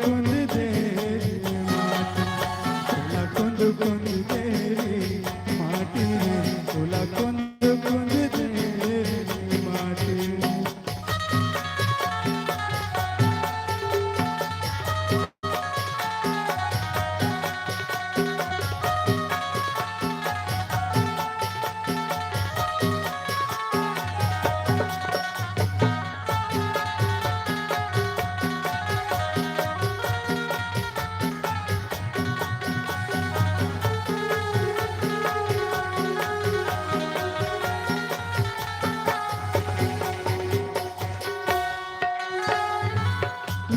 कुंद दे तोला कुंद कुंद दे माटी तोला कुंद कुंद दे माटी।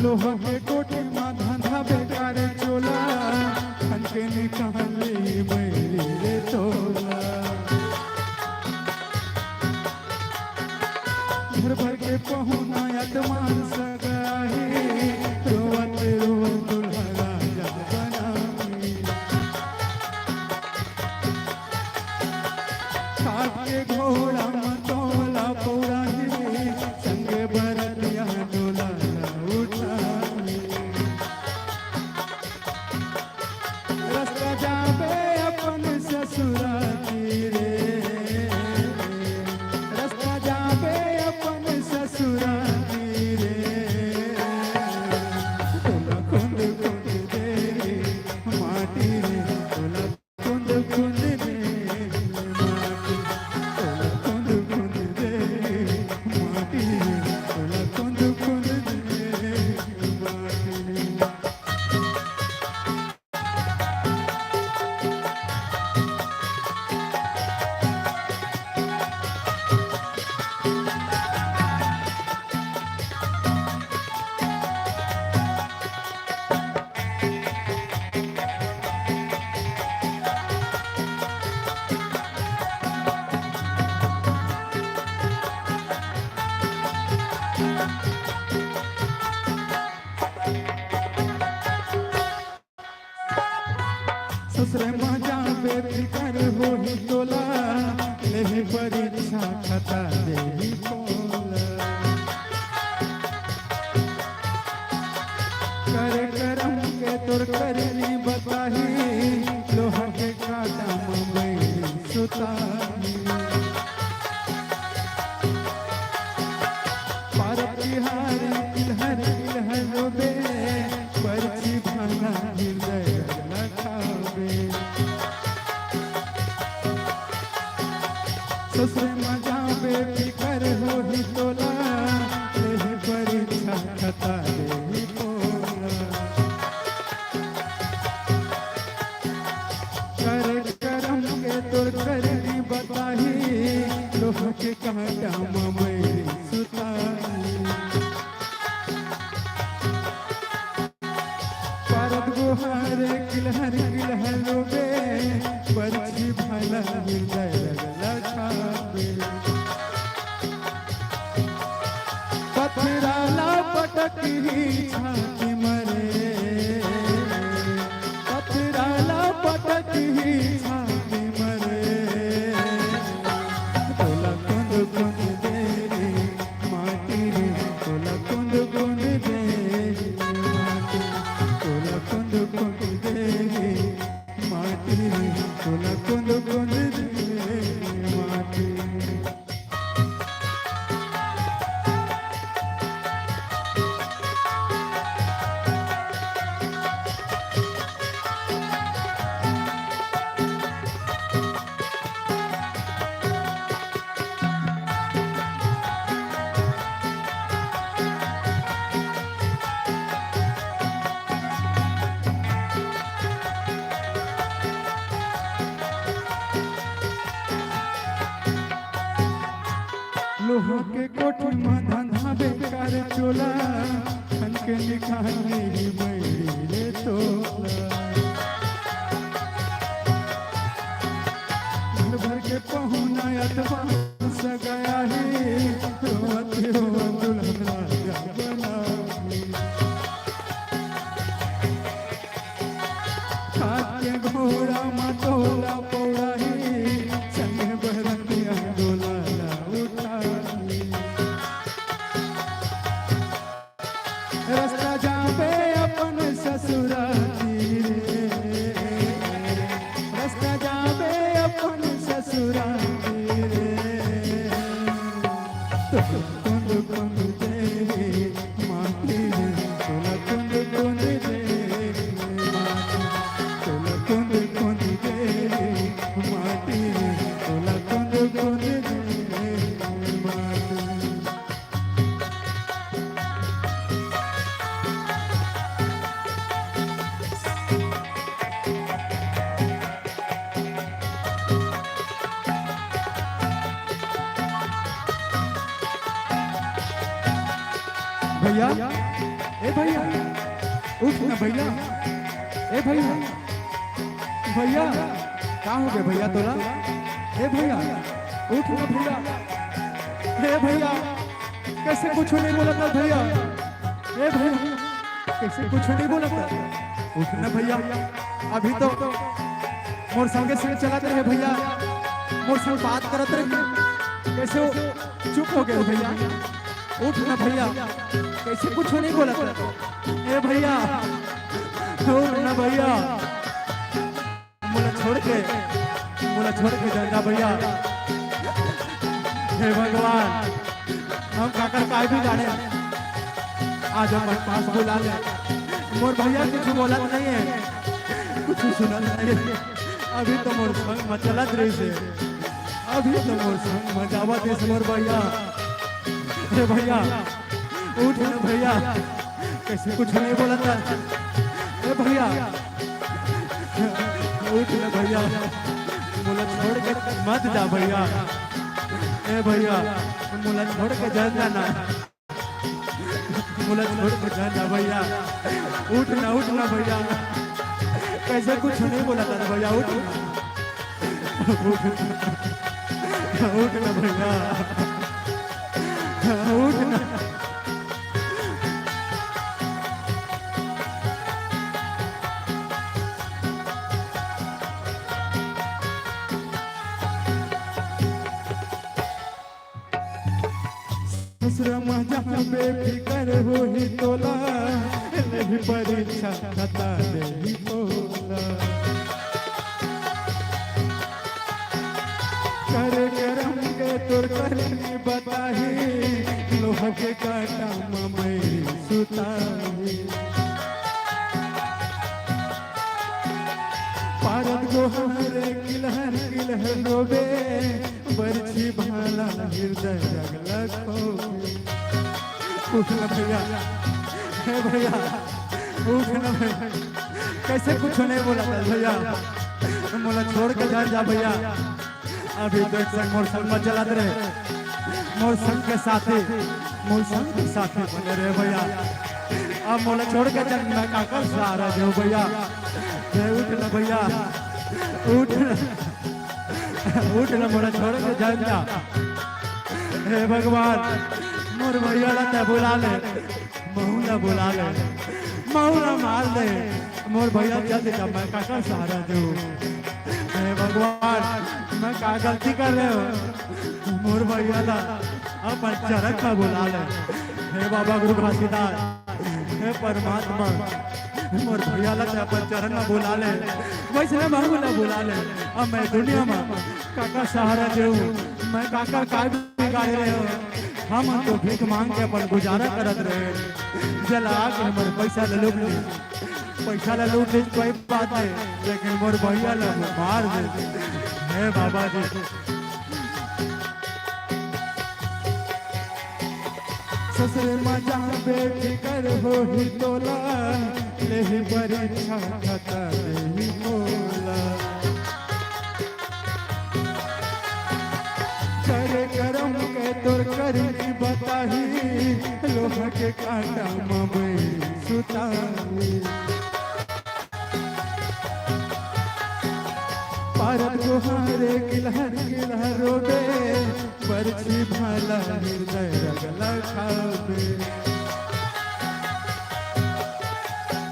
लोहा के कोठी माँ धंधा बेकार चोला खनके निकाले बैरी रे तोला। घर भर के पहुना यतमान सगाही रोवत रोवत दुल्हा राजा बनाई। खाट के घोड़ा मतोला पौराही संगे बरतिया डोला रास्ता जाबे अपन ससुराती रे रास्ता जाबे अपन ससुराती रे तोला कुंद कुंद दे माटी रे तोला कुंद कुंद दे माटी तोला कुंद कुंद दे माटी तोला कुंद कुंद दे माटी। ससुरे मजा बेफिकर हो ही तोला लेही परीक्षा खता देही कोला। करे करम के तोर करनी बताही लोहा के काटा मुंबई सुताही। पारत बिहारी किलहर किलहर रोबे परची भाना हृदय लखावे। ससुर मजा बेफिकर हो ही तोला लेही परीक्षा खता देही कोला। करे करम के तोर करनी बताही लोहा के काटा मुंबई सुताही। पारत गुहारे किलहर किलहर रोबे परची भाला हृदय लखावे। पथराला पटकी छाती मरे पथराला पटकी छाती मरे तोला कुंद कुंद दे माटी रे तोला कुंद कुंद दे माटी तोला कुंद कुंद दे माटी रे तोला कुंद कुंद दे माटी। लोहा के कोठी में धंधा बेकार चोला खनके निकाले बैरी रे तोला। घर भर के पहुना अथवा सगाया ही रोवत रोवत दुल्हा राजा बनाई। खाट के घोड़ा मतोला पौड़ाही संगे बरतिया डोला रास्ता जाबे अपन ससुराती रे रास्ता जावे अपन ससुराती रे कुंद कुंद दे माटी रे तोला कुंद कुंद दे तोला कुंद कुंद दे माटी रे तोला कुंद कुंद दे माटी। भैया ए भैया उठ ना भैया ए भैया भैया कहाँ हो गए भैया तोला ए भैया उठ ना भैया ए भैया कैसे कुछ नहीं बोला था भैया ए भैया कैसे कुछ नहीं बोला था उठ ना भैया अभी तो मोर संगे संगे चलाते रहे भैया मोर संग बात करते रहे कैसे चुप हो गए भैया उठ ना भैया कैसे कुछ नहीं बोला था ए भैया उठ ना भैया मुला छोड़ के जाना भैया हे भगवान हम काकर काय भी जाने आज हमारे पास बुला ले मोर भैया कुछ बोला नहीं है कुछ सुना नहीं है अभी तो मोर संग मचलत रही से अभी तो मोर संग मजावत है मोर भैया हे भैया उठ ना भैया कैसे कुछ नहीं बोला था ए भैया उठ ना भैया मुला छोड़ के मत जा भैया ए भैया मुला छोड़ के जाना मुला छोड़ के जाना भैया उठ ना भैया कैसे कुछ नहीं बोला था भैया उठ ना भैया उठ ना ससुरमा जहाँ बेफिकर हो ही तोला नहीं परीक्षा खता नहीं बोला कर गरम के तोर करनी बताही लोहा के काटा ममई सुताही पारद गोहरे किलहर किलहर रोबे बरछी भाला हृदय जगला खोबे उठ ना भैया हे भैया उठ ना भैया कैसे कुछ नहीं बोला था भैया मोला छोड़ के जा भैया अभी तो एक संग मोर संग में चलाते रहे मोर संग के साथी बने रहे भैया अब मोला छोड़ के चल मैं काकर सहारा दो भैया उठ ना भैया उठ ना मोला छोड़ के जा हे भगवान मोर भैया ला बुला ले बुला ले महुला मार दे मोर भैया जल्दी का मैं काकर सहारा दूं हे भगवान मैं का गलती कर रहे हो मोर भैया ला अपन चरक का बुला ले हे बाबा गुरु घासीदास हे परमात्मा मोर भैया ला अपन चरण में बुला ले वैसे महुला बुला ले अब मैं दुनिया में काका सहारा दूं मैं काका का बिगाड़ रहे हो हम तो भीख मांग के अपन गुजारा करत रहे जला के हमारे पैसा ले लूट ली कोई बात नहीं लेकिन मोर भैया ला मार दे हे बाबा जी ससुर मजा बेफिकर हो ही तोला ले परीक्षा खता नहीं बोला करे करम के तोर करनी बताही लोहा के काटा ममई सुताही पारद गुहारे किलहर किलहर रोबे बरछी भाला हृदय रगला खाबे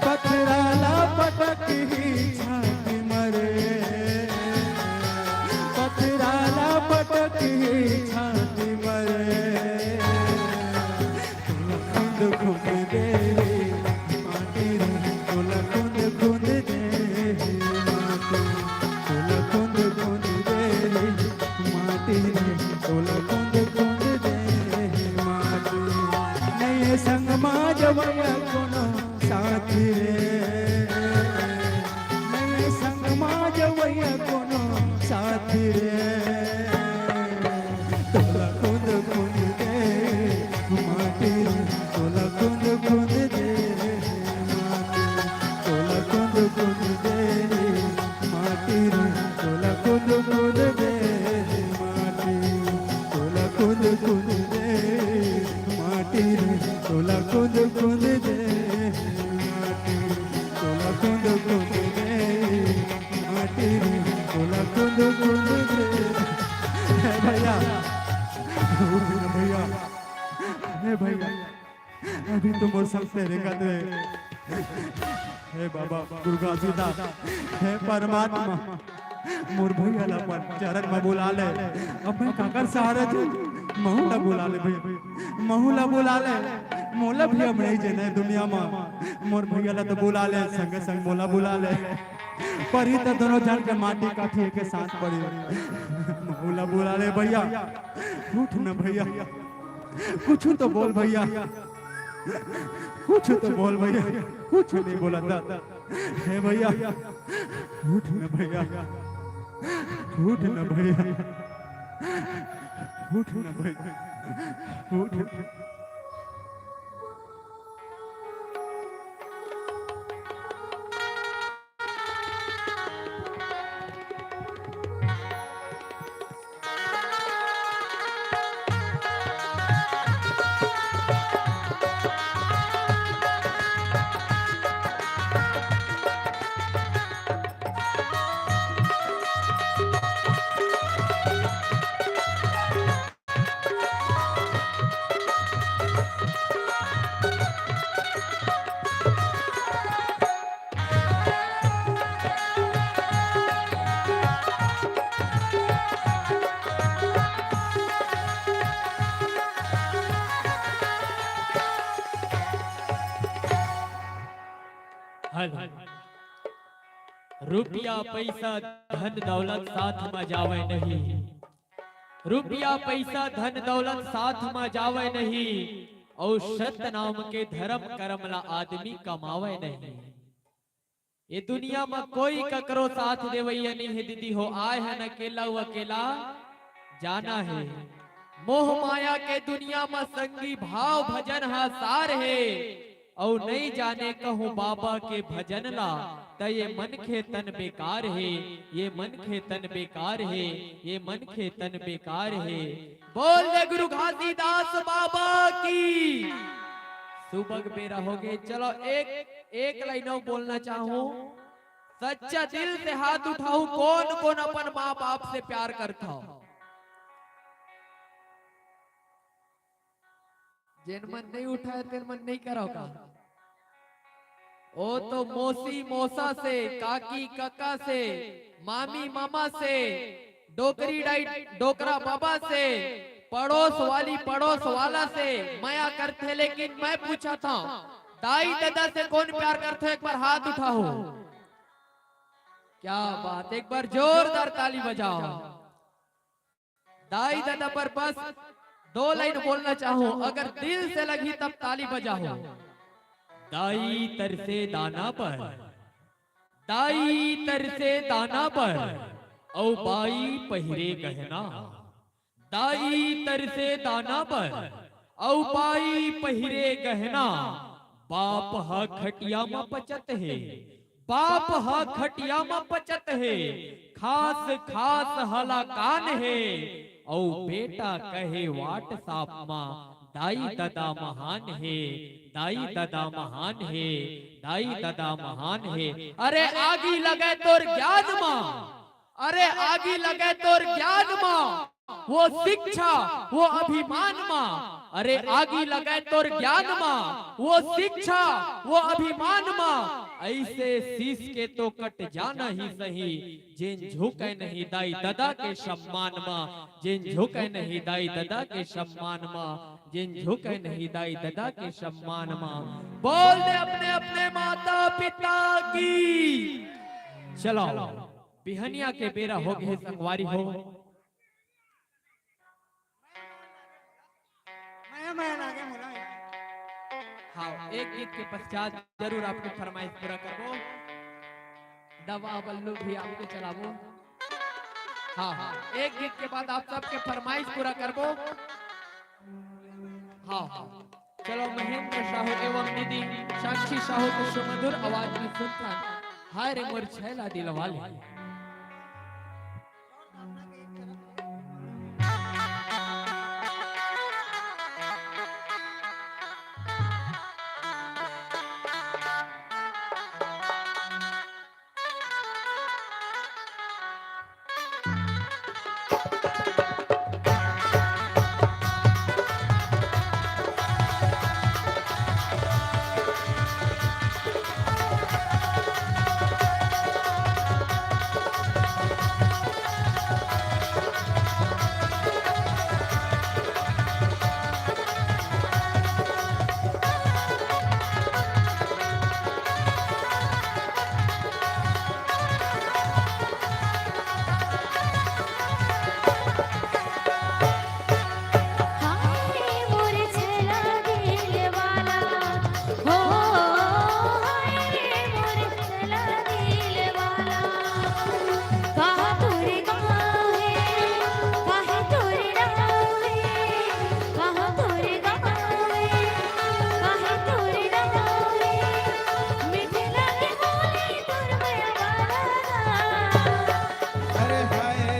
पथराला पटक ही छाती मरे पथराला पटक ही छाती मरे खुद खुद दे माटी रे कुंद दे माटी रे तोला कुंद कुंद दे माटी तोला कुंद कुंद दे माटी रे तोला कुंद कुंद दे माटी तोला कुंद कुंद दे माटी रे तोला कुंद कुंद दे भैया भैया हे भैया अभी तो मोर संग तेरे का दे हे बाबा दुर्गा सीता हे परमात्मा मोर भैया ला पर चरण में बुला ले अब मैं काकर सहारे थे महू ला बुला ले भैया महू ला बुला ले मोला भी अब नहीं जेने दुनिया में मोर भैया ला तो बुला ले संग संग मोला बुला ले पर ही तो दोनों जन के माटी काठी के साथ पड़ी महू ला बुला ले भैया उठ न भैया कुछ तो बोल भैया कुछ तो बोल भैया कुछ नहीं बोला था हे भैया उठ न भैया उठ न भैया उठ न भैया उठ रुपया पैसा धन दौलत साथ में जावे नहीं, रुपया पैसा धन दौलत साथ में जावे नहीं, और सत्य नाम के धर्म कर्म ला आदमी कमावे नहीं। ये दुनिया में कोई ककरो साथ देवैया नहीं है दीदी हो, आए हैं अकेला वो अकेला जाना है। मोह माया के दुनिया में संगी भाव भजन हा सार है, और नहीं जाने कहूँ बाबा के भजन ला तो ये मन के तन बेकार है, ये मन के तन बेकार है, ये मन के तन बेकार है। बोल दे गुरु घासीदास बाबा की। सुबह बेरा हो गए, चलो एक लाइनों बोलना चाहूँ। सच्चा दिल से हाथ उठाऊं, कौन कौन अपन माँ बाप से प्यार करता हो। जिन मन नहीं उठाए तेन मन नहीं करोगा। ओ तो मौसी मौसा से, काकी काका से, मामी मामा से, डोकरी डाई डोकरा बाबा से, पड़ोस वाली पड़ोस वाला से माया करते। लेकिन मैं पूछा था दाई दादा से कौन प्यार करते, एक बार हाथ उठाओ। क्या बात, एक बार जोरदार ताली बजाओ। दाई दादा पर बस 2 लाइन बोलना चाहूं, अगर दिल से लगी तब ताली बजाओ। दाई तरसे दाना पर, दाई तरसे दाना पर, औ बाई पहिरे गहना। दाई तरसे दाना पर, औ बाई पहिरे गहना। बाप हा खटिया में पचत है, बाप हा खटिया में पचत है। खास खास हला कान है, औ बेटा कहे वाट साप मां। दाई दादा महान है, दाई दादा महान है, दाई दादा महान है। अरे आगी लगे तोर ज्ञान मां, अरे आगी लगे तोर ज्ञान मां, वो शिक्षा वो अभिमान मां। अरे आगी लगे तोर ज्ञान मां, वो शिक्षा वो अभिमान मां। ऐसे शीश के तो कट जाना ही सही, जिन झुके नहीं दाई दादा के सम्मान मां। जिन झुके नहीं दाई दादा के सम्मान मां, जिन झुके नहीं दाई दादा के सम्मान मां। बोल दे अपने अपने माता पिता की। चलो बिहनिया के बेरा हो गए, संगवारी हो। हाँ, एक गीत के पश्चात जरूर आपके फरमाइश पूरा करबो। दवा बल्लू भी आपके चलाबो। हाँ हाँ, एक गीत के बाद आप सबके फरमाइश पूरा करबो। हाँ हाँ, चलो महेंद्र साहू एवं दीदी साक्षी साहू को सुमधुर आवाज में सुनता हाय रे मोर छैला दिल वाले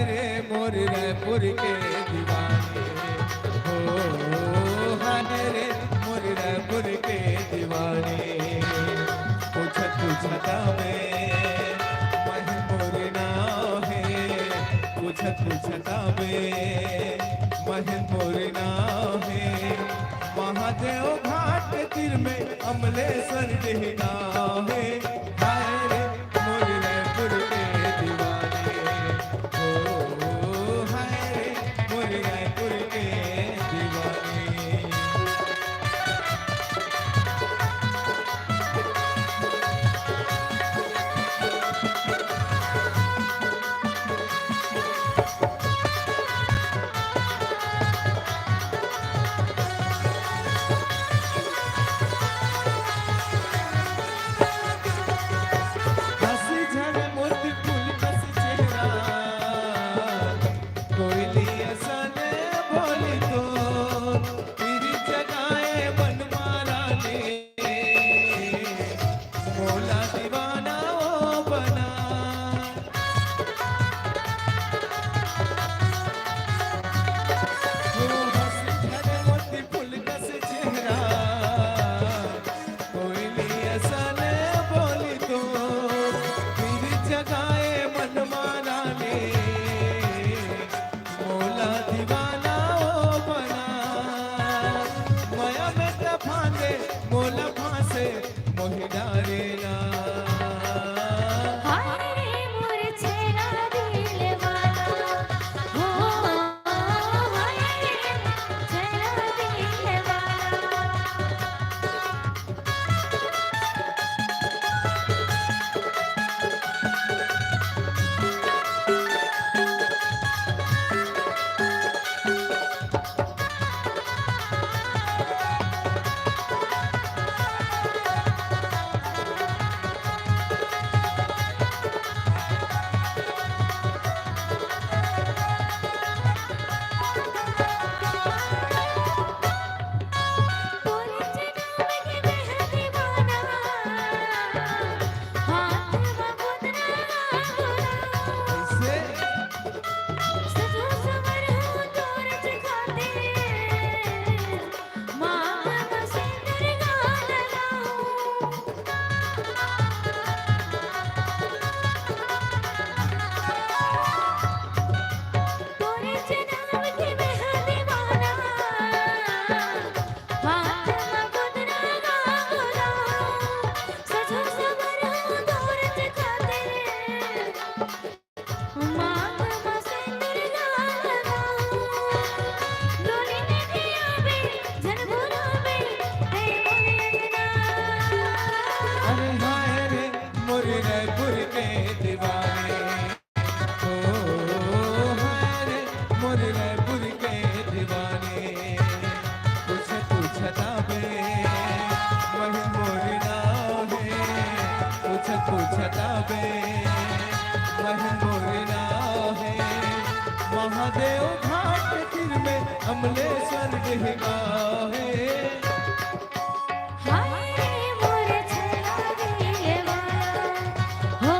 रायपुर के दीवाने हो हाय रे मोर रायपुर के दीवाने पूछत पूछता में मह मोर नाव है पूछत पूछता में मह मोर नाव है महादेव घाट तीर में अमलेश्वर जी गाँव है हाय रे मोर रायपुर के दीवाने हो हाय रे मोर रायपुर के दीवाने हंसी झड़ मोती फूल कस चेहरा कोयली असन बोली तो तेरी जगाए मन मारा ने मोला दीवाना ओ बना ओ हंसी झड़ मोती फूल कस चेहरा कोयली असन बोली तो तेरी जगाए मन माना ने मोला दीवाना ओ बना माया में तफांदे मोला फांसे मोहि डारेला हाय रे मोर छैला दिल वाला हो हाय रे छैला दिल वाला तोरे जनाब के मेहंदी बना हाथ में गुदना गुना ऐसे सजो सवर हो तोर जखाते मांग में सिंदूर गाना तोरे जनाब के मेहंदी बना हाथ में गुदना गुना सजो सवर हो तोर जखाते मांग में सिंदूर गाना लोली ने दिया बे जन भुलावे हे मोरे अंगना अरे हाय रे मोर रायपुर के दीवाने हो हाय रे मोर रायपुर के दीवाने पूछता बे वही मोर नाव है पूछता बे वही मोर नाव है महादेव घाट तीर में अमलेश्वर जी गाँव है हाय रे मोर छैला दिल वाला हो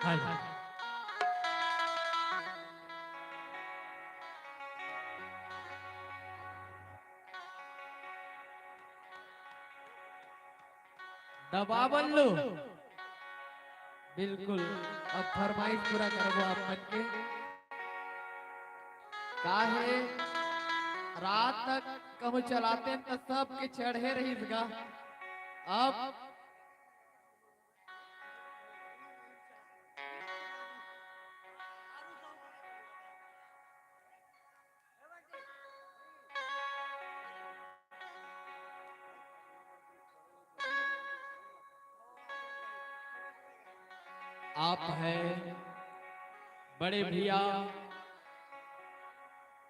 हेलो दबा बल्लू बिल्कुल अब फरमाइश पूरा करबो आप मन के काहे रात तक कहूँ चलाते तो सबके चढ़े रही गा अब आप है बड़े भैया